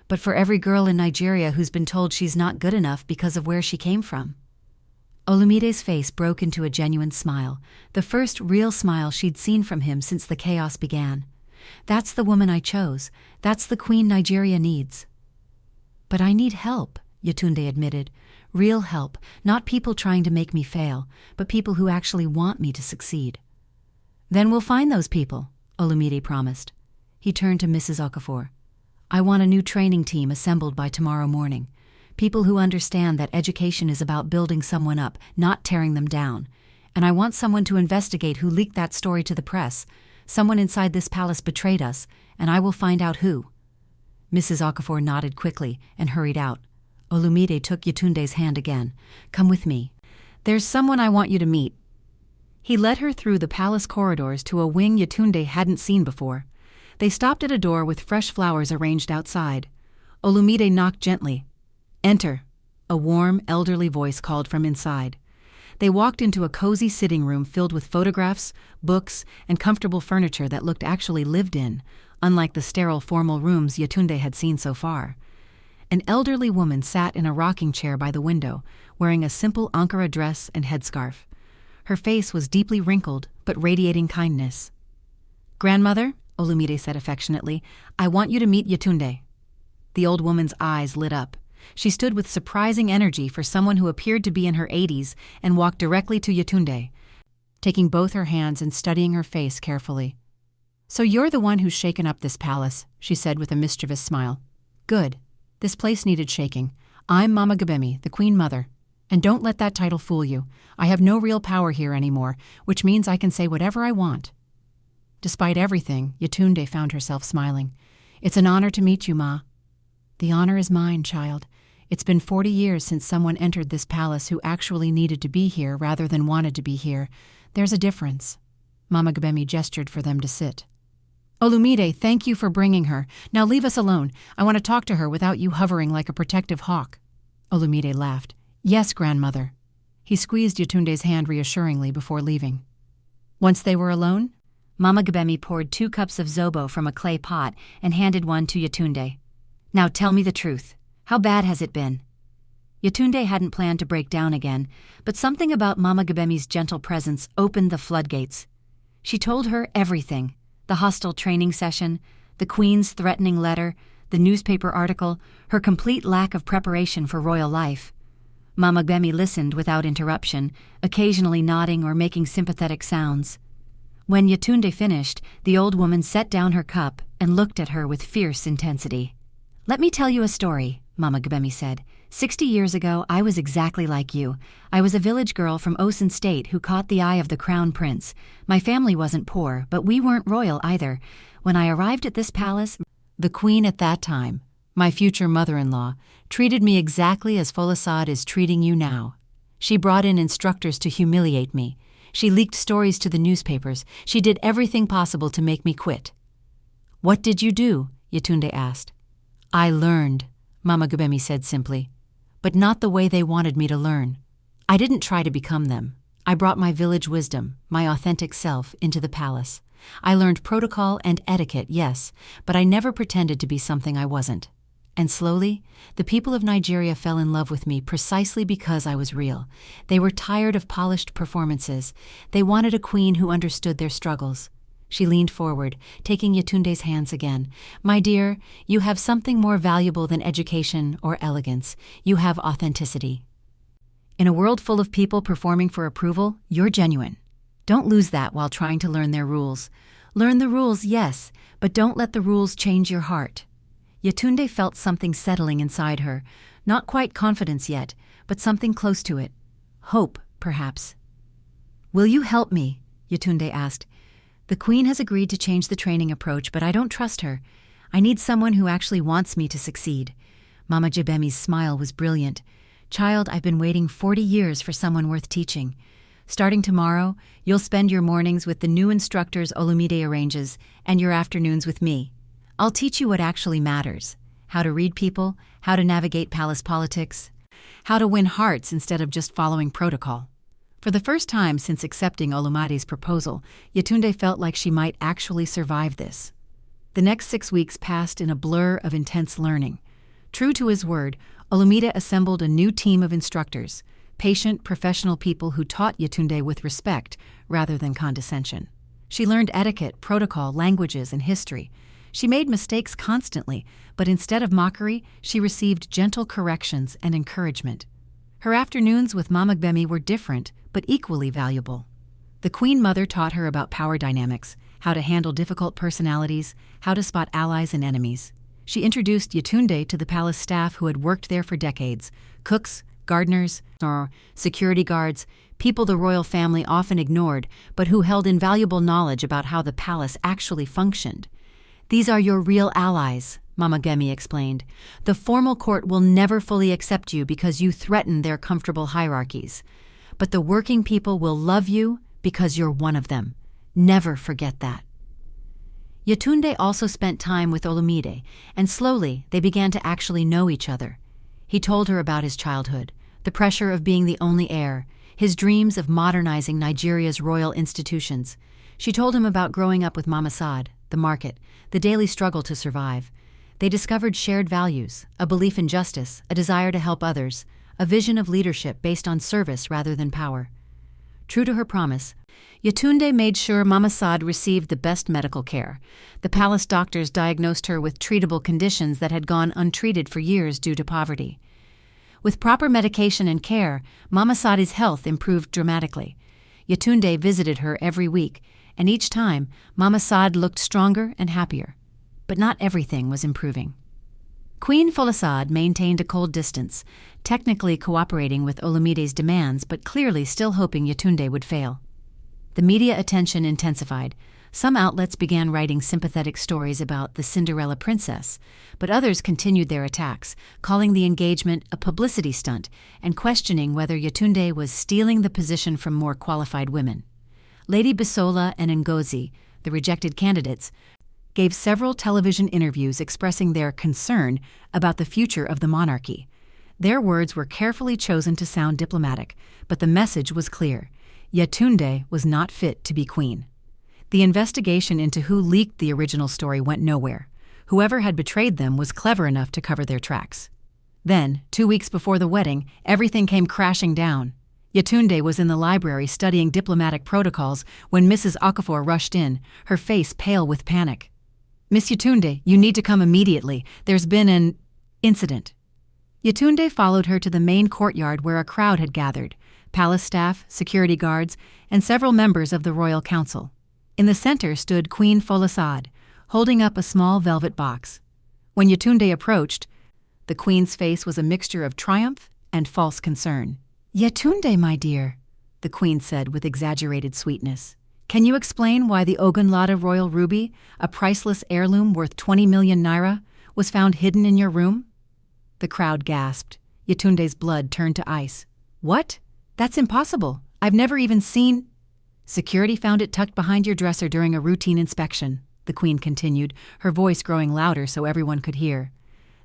but for every girl in Nigeria who's been told she's not good enough because of where she came from." Olumide's face broke into a genuine smile, the first real smile she'd seen from him since the chaos began. "That's the woman I chose. That's the queen Nigeria needs." "But I need help," Yetunde admitted. "Real help, not people trying to make me fail, but people who actually want me to succeed." "Then we'll find those people," Olumide promised. He turned to Mrs. Okafor. "I want a new training team assembled by tomorrow morning. People who understand that education is about building someone up, not tearing them down. And I want someone to investigate who leaked that story to the press. Someone inside this palace betrayed us, and I will find out who." Mrs. Okafor nodded quickly and hurried out. Olumide took Yetunde's hand again. "Come with me. There's someone I want you to meet." He led her through the palace corridors to a wing Yetunde hadn't seen before. They stopped at a door with fresh flowers arranged outside. Olumide knocked gently. "Enter," a warm, elderly voice called from inside. They walked into a cozy sitting room filled with photographs, books, and comfortable furniture that looked actually lived in, unlike the sterile formal rooms Yetunde had seen so far. An elderly woman sat in a rocking chair by the window, wearing a simple Ankara dress and headscarf. Her face was deeply wrinkled, but radiating kindness. "Grandmother," Olumide said affectionately, "I want you to meet Yetunde." The old woman's eyes lit up. She stood with surprising energy for someone who appeared to be in her 80s and walked directly to Yetunde, taking both her hands and studying her face carefully. "So you're the one who's shaken up this palace," she said with a mischievous smile. "Good. This place needed shaking. I'm Mama Gbemi, the Queen Mother. And don't let that title fool you. I have no real power here anymore, which means I can say whatever I want." Despite everything, Yetunde found herself smiling. "It's an honor to meet you, Ma." "The honor is mine, child. It's been 40 years since someone entered this palace who actually needed to be here rather than wanted to be here. There's a difference." Mama Gbemi gestured for them to sit. "Olumide, thank you for bringing her. Now leave us alone. I want to talk to her without you hovering like a protective hawk." Olumide laughed. "Yes, grandmother." He squeezed Yetunde's hand reassuringly before leaving. Once they were alone, Mama Gbemi poured 2 cups of zobo from a clay pot and handed one to Yetunde. "Now tell me the truth. How bad has it been?" Yetunde hadn't planned to break down again, but something about Mama Gbemi's gentle presence opened the floodgates. She told her everything: the hostile training session, the Queen's threatening letter, the newspaper article, her complete lack of preparation for royal life. Mama Gbemi listened without interruption, occasionally nodding or making sympathetic sounds. When Yetunde finished, the old woman set down her cup and looked at her with fierce intensity. "Let me tell you a story," Mama Gbemi said. 60 years ago, I was exactly like you. I was a village girl from Osun State who caught the eye of the crown prince. My family wasn't poor, but we weren't royal either. When I arrived at this palace, the queen at that time, my future mother-in-law, treated me exactly as Folasad is treating you now. She brought in instructors to humiliate me. She leaked stories to the newspapers. She did everything possible to make me quit." "What did you do?" Yetunde asked. "I learned," Mama Gbemi said simply, "but not the way they wanted me to learn. I didn't try to become them. I brought my village wisdom, my authentic self, into the palace. I learned protocol and etiquette, yes, but I never pretended to be something I wasn't. And slowly, the people of Nigeria fell in love with me precisely because I was real. They were tired of polished performances. They wanted a queen who understood their struggles." She leaned forward, taking Yetunde's hands again. "My dear, you have something more valuable than education or elegance. You have authenticity. In a world full of people performing for approval, you're genuine. Don't lose that while trying to learn their rules. Learn the rules, yes, but don't let the rules change your heart." Yetunde felt something settling inside her, not quite confidence yet, but something close to it. Hope, perhaps. "Will you help me?" Yetunde asked. "The queen has agreed to change the training approach, but I don't trust her. I need someone who actually wants me to succeed." Mama Gbemi's smile was brilliant. "Child, I've been waiting 40 years for someone worth teaching. Starting tomorrow, you'll spend your mornings with the new instructors Olumide arranges and your afternoons with me. I'll teach you what actually matters: how to read people, how to navigate palace politics, how to win hearts instead of just following protocol." For the first time since accepting Olumide's proposal, Yetunde felt like she might actually survive this. The next 6 weeks passed in a blur of intense learning. True to his word, Olumide assembled a new team of instructors, patient, professional people who taught Yetunde with respect rather than condescension. She learned etiquette, protocol, languages, and history. She made mistakes constantly, but instead of mockery, she received gentle corrections and encouragement. Her afternoons with Mama Gbemi were different, but equally valuable. The Queen Mother taught her about power dynamics, how to handle difficult personalities, how to spot allies and enemies. She introduced Yetunde to the palace staff who had worked there for decades: cooks, gardeners, or security guards, people the royal family often ignored, but who held invaluable knowledge about how the palace actually functioned. "These are your real allies," Mama Gbemi explained. "The formal court will never fully accept you because you threaten their comfortable hierarchies. But the working people will love you because you're one of them. Never forget that." Yetunde also spent time with Olumide, and slowly they began to actually know each other. He told her about his childhood, the pressure of being the only heir, his dreams of modernizing Nigeria's royal institutions. She told him about growing up with Mama Saad, the market, the daily struggle to survive. They discovered shared values, a belief in justice, a desire to help others, a vision of leadership based on service rather than power. True to her promise, Yetunde made sure Mama Saad received the best medical care. The palace doctors diagnosed her with treatable conditions that had gone untreated for years due to poverty. With proper medication and care, Mama Saadi's health improved dramatically. Yetunde visited her every week, and each time, Mama Saad looked stronger and happier. But not everything was improving. Queen Folasade maintained a cold distance, technically cooperating with Olumide's demands but clearly still hoping Yetunde would fail. The media attention intensified. Some outlets began writing sympathetic stories about the Cinderella princess, but others continued their attacks, calling the engagement a publicity stunt and questioning whether Yetunde was stealing the position from more qualified women. Lady Bisola and Ngozi, the rejected candidates, gave several television interviews expressing their concern about the future of the monarchy. Their words were carefully chosen to sound diplomatic, but the message was clear. Yetunde was not fit to be queen. The investigation into who leaked the original story went nowhere. Whoever had betrayed them was clever enough to cover their tracks. Then, 2 weeks before the wedding, everything came crashing down. Yetunde was in the library studying diplomatic protocols when Mrs. Okafor rushed in, her face pale with panic. "Miss Yetunde, you need to come immediately. There's been an incident." Yetunde followed her to the main courtyard where a crowd had gathered, palace staff, security guards, and several members of the royal council. In the center stood Queen Folasade, holding up a small velvet box. When Yetunde approached, the queen's face was a mixture of triumph and false concern. "Yetunde, my dear," the queen said with exaggerated sweetness. "Can you explain why the Ogunlada royal ruby, a priceless heirloom worth 20 million naira, was found hidden in your room?" The crowd gasped. Yetunde's blood turned to ice. "What? That's impossible. I've never even seen—" "Security found it tucked behind your dresser during a routine inspection," the queen continued, her voice growing louder so everyone could hear.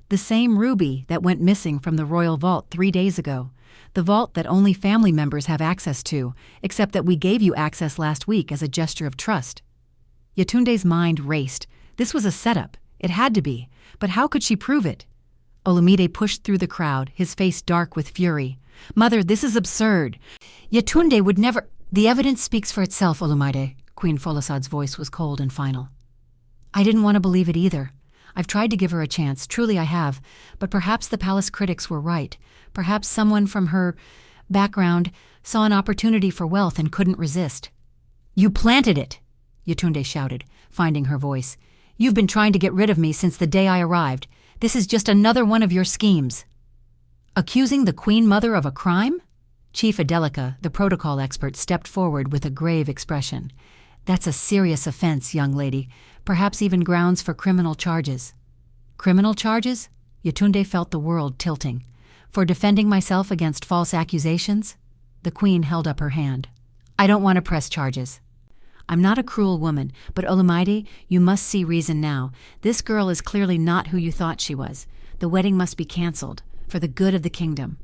"The same ruby that went missing from the royal vault 3 days ago. The vault that only family members have access to, except that we gave you access last week as a gesture of trust." Yetunde's mind raced. This was a setup. It had to be. But how could she prove it? Olumide pushed through the crowd, his face dark with fury. "Mother, this is absurd. Yetunde would never—" "The evidence speaks for itself, Olumide." Queen Folasade's voice was cold and final. "I didn't want to believe it either. I've tried to give her a chance, truly I have, but perhaps the palace critics were right. Perhaps someone from her background saw an opportunity for wealth and couldn't resist." "You planted it!" Yetunde shouted, finding her voice. "You've been trying to get rid of me since the day I arrived. This is just another one of your schemes." "Accusing the Queen Mother of a crime?" Chief Adelica, the protocol expert, stepped forward with a grave expression. "That's a serious offense, young lady, perhaps even grounds for criminal charges." "Criminal charges?" Yetunde felt the world tilting. "For defending myself against false accusations?" The queen held up her hand. "I don't want to press charges. I'm not a cruel woman, but Olumide, you must see reason now. This girl is clearly not who you thought she was. The wedding must be cancelled, for the good of the kingdom."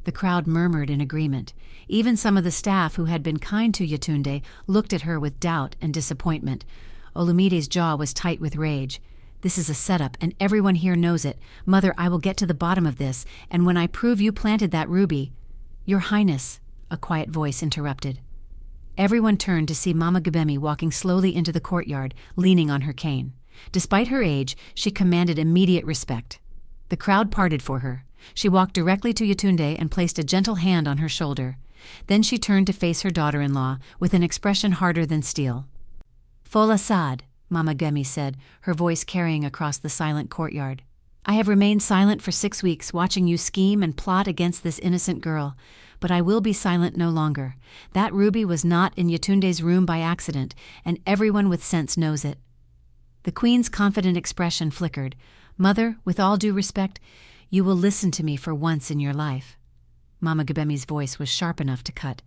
The crowd murmured in agreement. Even some of the staff who had been kind to Yetunde looked at her with doubt and disappointment. Olumide's jaw was tight with rage. "This is a setup, and everyone here knows it. Mother, I will get to the bottom of this, and when I prove you planted that ruby—" "Your Highness," a quiet voice interrupted. Everyone turned to see Mama Gbemi walking slowly into the courtyard, leaning on her cane. Despite her age, she commanded immediate respect. The crowd parted for her. She walked directly to Yetunde and placed a gentle hand on her shoulder. Then she turned to face her daughter-in-law with an expression harder than steel. "Folasade," Mama Gbemi said, her voice carrying across the silent courtyard. "I have remained silent for 6 weeks, watching you scheme and plot against this innocent girl. But I will be silent no longer. That ruby was not in Yetunde's room by accident, and everyone with sense knows it." The queen's confident expression flickered. "Mother, with all due respect, you will listen to me for once in your life." Mama Gbemi's voice was sharp enough to cut.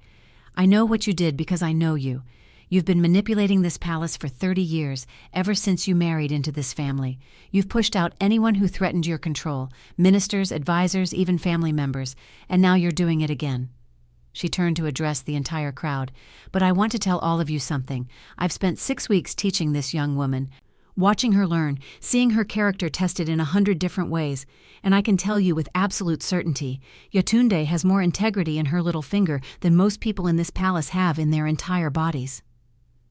"I know what you did because I know you. You've been manipulating this palace for 30 years, ever since you married into this family. You've pushed out anyone who threatened your control, ministers, advisors, even family members, and now you're doing it again." She turned to address the entire crowd. "But I want to tell all of you something. I've spent 6 weeks teaching this young woman, watching her learn, seeing her character tested in 100 different ways, and I can tell you with absolute certainty, Yetunde has more integrity in her little finger than most people in this palace have in their entire bodies."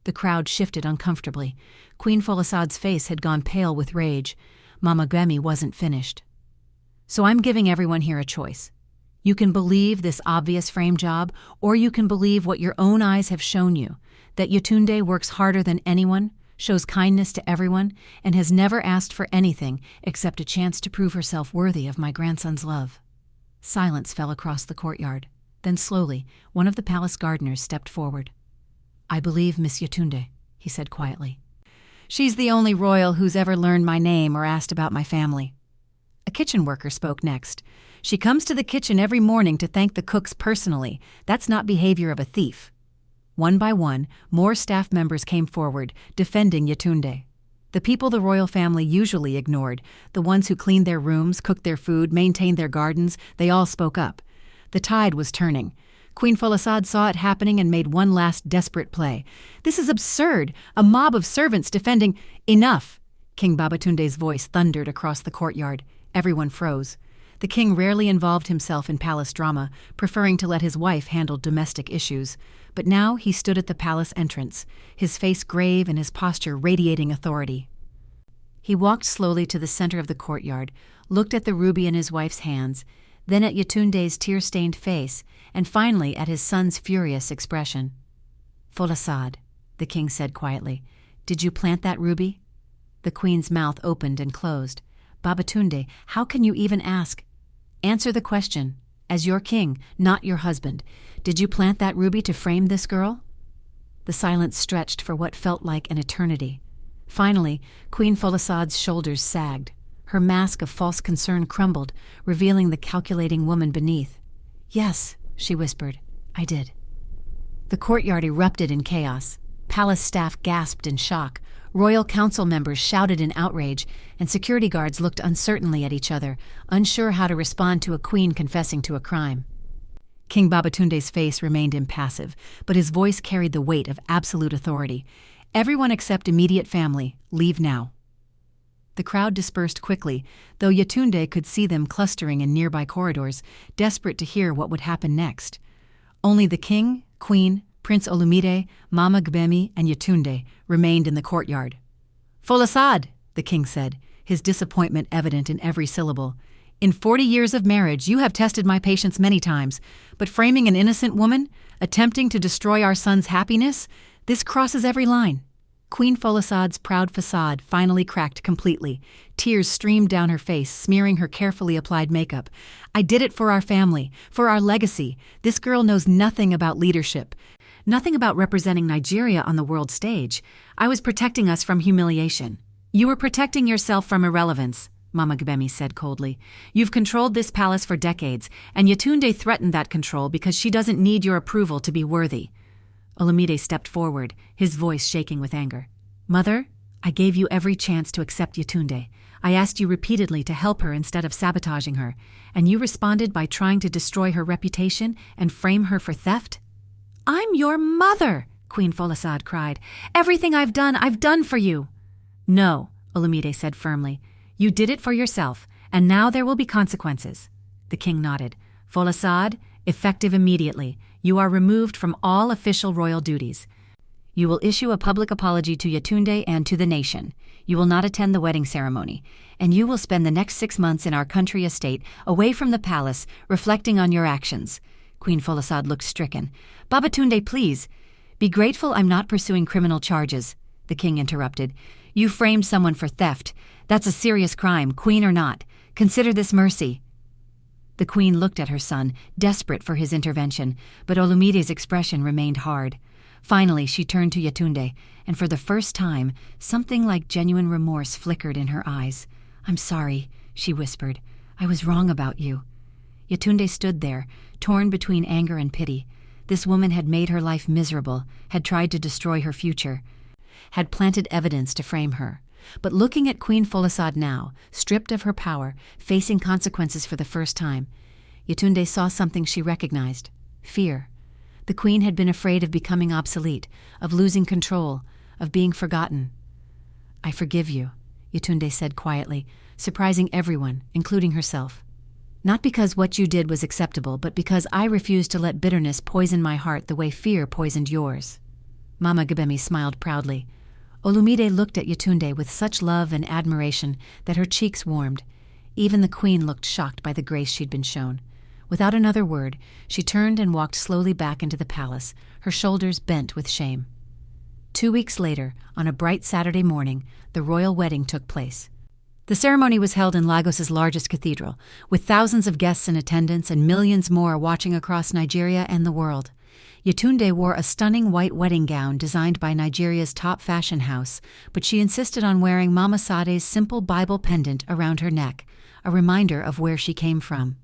The crowd shifted uncomfortably. Queen Folasad's face had gone pale with rage. Mama Gbemi wasn't finished. "So I'm giving everyone here a choice. You can believe this obvious frame job, or you can believe what your own eyes have shown you, that Yetunde works harder than anyone, shows kindness to everyone, and has never asked for anything except a chance to prove herself worthy of my grandson's love." Silence fell across the courtyard. Then slowly, one of the palace gardeners stepped forward. "I believe Miss Yetunde," he said quietly. "She's the only royal who's ever learned my name or asked about my family." A kitchen worker spoke next. "She comes to the kitchen every morning to thank the cooks personally. That's not behavior of a thief." One by one, more staff members came forward, defending Yetunde. The people the royal family usually ignored, the ones who cleaned their rooms, cooked their food, maintained their gardens, they all spoke up. The tide was turning. Queen Folasad saw it happening and made one last desperate play. "This is absurd! A mob of servants defending—" "Enough!" King Babatunde's voice thundered across the courtyard. Everyone froze. The king rarely involved himself in palace drama, preferring to let his wife handle domestic issues. But now he stood at the palace entrance, his face grave and his posture radiating authority. He walked slowly to the center of the courtyard, looked at the ruby in his wife's hands, then at Yetunde's tear-stained face, and finally at his son's furious expression. "Folasad," the king said quietly, "did you plant that ruby?" The queen's mouth opened and closed. "Babatunde, how can you even ask?" "Answer the question. As your king, not your husband, did you plant that ruby to frame this girl?" The silence stretched for what felt like an eternity. Finally, Queen Folasad's shoulders sagged. Her mask of false concern crumbled, revealing the calculating woman beneath. "Yes," she whispered, "I did." The courtyard erupted in chaos. Palace staff gasped in shock. Royal council members shouted in outrage, and security guards looked uncertainly at each other, unsure how to respond to a queen confessing to a crime. King Babatunde's face remained impassive, but his voice carried the weight of absolute authority. "Everyone except immediate family, leave now." The crowd dispersed quickly, though Yetunde could see them clustering in nearby corridors, desperate to hear what would happen next. Only the king, queen, Prince Olumide, Mama Gbemi, and Yetunde remained in the courtyard. "Folasad," the king said, his disappointment evident in every syllable. "In 40 years of marriage, you have tested my patience many times, but framing an innocent woman, attempting to destroy our son's happiness, this crosses every line." Queen Folasad's proud facade finally cracked completely. Tears streamed down her face, smearing her carefully applied makeup. "I did it for our family, for our legacy. This girl knows nothing about leadership. Nothing about representing Nigeria on the world stage. I was protecting us from humiliation." "You were protecting yourself from irrelevance," Mama Gbemi said coldly. "You've controlled this palace for decades, and Yetunde threatened that control because she doesn't need your approval to be worthy." Olumide stepped forward, his voice shaking with anger. "Mother, I gave you every chance to accept Yetunde. I asked you repeatedly to help her instead of sabotaging her, and you responded by trying to destroy her reputation and frame her for theft?" "I'm your mother," Queen Folasad cried. "Everything I've done for you." "No," Olumide said firmly. "You did it for yourself, and now there will be consequences." The king nodded. "Folasad, effective immediately. You are removed from all official royal duties. You will issue a public apology to Yetunde and to the nation. You will not attend the wedding ceremony, and you will spend the next 6 months in our country estate, away from the palace, reflecting on your actions." Queen Folasad looked stricken. "Babatunde, please." "Be grateful I'm not pursuing criminal charges," the king interrupted. "You framed someone for theft. That's a serious crime, queen or not. Consider this mercy." The queen looked at her son, desperate for his intervention, but Olumide's expression remained hard. Finally, she turned to Yetunde, and for the first time, something like genuine remorse flickered in her eyes. "I'm sorry," she whispered. "I was wrong about you." Yetunde stood there, torn between anger and pity. This woman had made her life miserable, had tried to destroy her future, had planted evidence to frame her. But looking at Queen Folasad now, stripped of her power, facing consequences for the first time, Yetunde saw something she recognized: fear, The queen had been afraid of becoming obsolete, of losing control, of being forgotten. "I forgive you," Yetunde said quietly, surprising everyone, including herself. "Not because what you did was acceptable, but because I refuse to let bitterness poison my heart the way fear poisoned yours." Mama Gbemi smiled proudly. Olumide looked at Yetunde with such love and admiration that her cheeks warmed. Even the queen looked shocked by the grace she'd been shown. Without another word, she turned and walked slowly back into the palace, her shoulders bent with shame. 2 weeks later, on a bright Saturday morning, the royal wedding took place. The ceremony was held in Lagos's largest cathedral, with thousands of guests in attendance and millions more watching across Nigeria and the world. Yetunde wore a stunning white wedding gown designed by Nigeria's top fashion house, but she insisted on wearing Mama Sade's simple Bible pendant around her neck, a reminder of where she came from.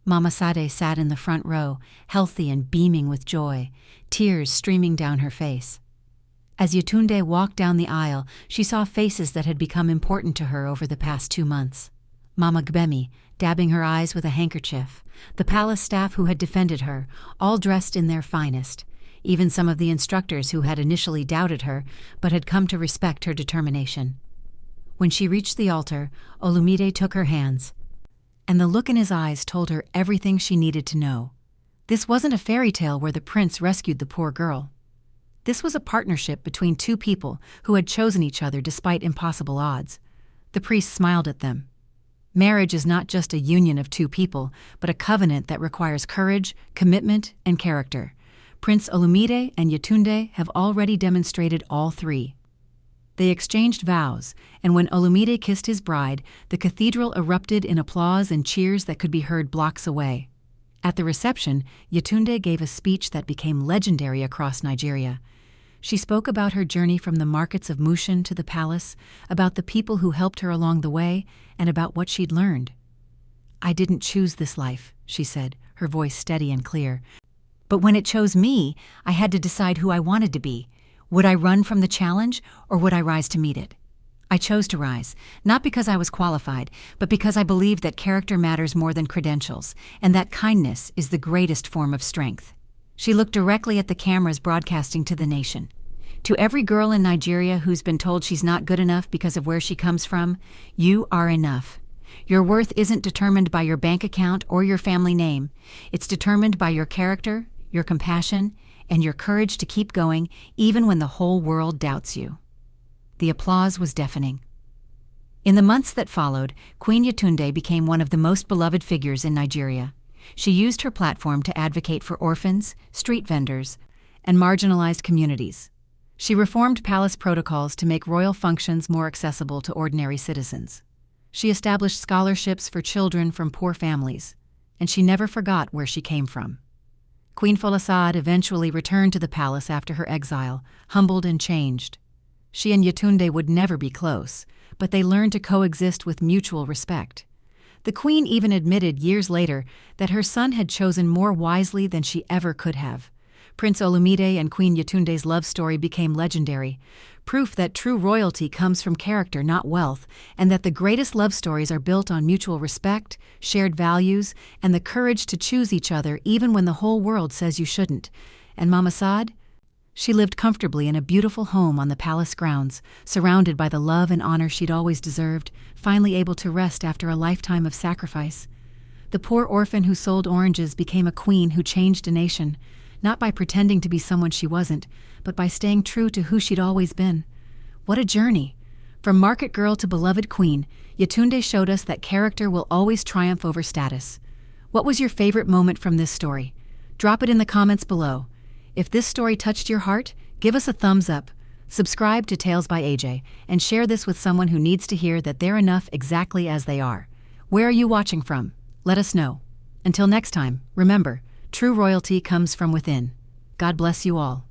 Mama Sade sat in the front row, healthy and beaming with joy, tears streaming down her face. As Yetunde walked down the aisle, she saw faces that had become important to her over the past 2 months. Mama Gbemi, dabbing her eyes with a handkerchief, the palace staff who had defended her, all dressed in their finest, even some of the instructors who had initially doubted her but had come to respect her determination. When she reached the altar, Olumide took her hands, and the look in his eyes told her everything she needed to know. This wasn't a fairy tale where the prince rescued the poor girl. This was a partnership between 2 people who had chosen each other despite impossible odds. The priest smiled at them. Marriage is not just a union of 2 people, but a covenant that requires courage, commitment, and character. Prince Olumide and Yetunde have already demonstrated all 3. They exchanged vows, and when Olumide kissed his bride, the cathedral erupted in applause and cheers that could be heard blocks away. At the reception, Yetunde gave a speech that became legendary across Nigeria. She spoke about her journey from the markets of Mushin to the palace, about the people who helped her along the way, and about what she'd learned. "I didn't choose this life," she said, her voice steady and clear. "But when it chose me, I had to decide who I wanted to be. Would I run from the challenge, or would I rise to meet it? I chose to rise, not because I was qualified, but because I believed that character matters more than credentials, and that kindness is the greatest form of strength." She looked directly at the cameras broadcasting to the nation. "To every girl in Nigeria who's been told she's not good enough because of where she comes from, you are enough. Your worth isn't determined by your bank account or your family name. It's determined by your character, your compassion, and your courage to keep going even when the whole world doubts you." The applause was deafening. In the months that followed, Queen Yetunde became one of the most beloved figures in Nigeria. She used her platform to advocate for orphans, street vendors, and marginalized communities. She reformed palace protocols to make royal functions more accessible to ordinary citizens. She established scholarships for children from poor families, and she never forgot where she came from. Queen Folasade eventually returned to the palace after her exile, humbled and changed. She and Yetunde would never be close, but they learned to coexist with mutual respect. The queen even admitted years later that her son had chosen more wisely than she ever could have. Prince Olumide and Queen Yetunde's love story became legendary, proof that true royalty comes from character, not wealth, and that the greatest love stories are built on mutual respect, shared values, and the courage to choose each other even when the whole world says you shouldn't. And Mama Sade? She lived comfortably in a beautiful home on the palace grounds, surrounded by the love and honor she'd always deserved, finally able to rest after a lifetime of sacrifice. The poor orphan who sold oranges became a queen who changed a nation, not by pretending to be someone she wasn't, but by staying true to who she'd always been. What a journey! From market girl to beloved queen, Yetunde showed us that character will always triumph over status. What was your favorite moment from this story? Drop it in the comments below. If this story touched your heart, give us a thumbs up, subscribe to Tales by AJ, and share this with someone who needs to hear that they're enough exactly as they are. Where are you watching from? Let us know. Until next time, remember, true royalty comes from within. God bless you all.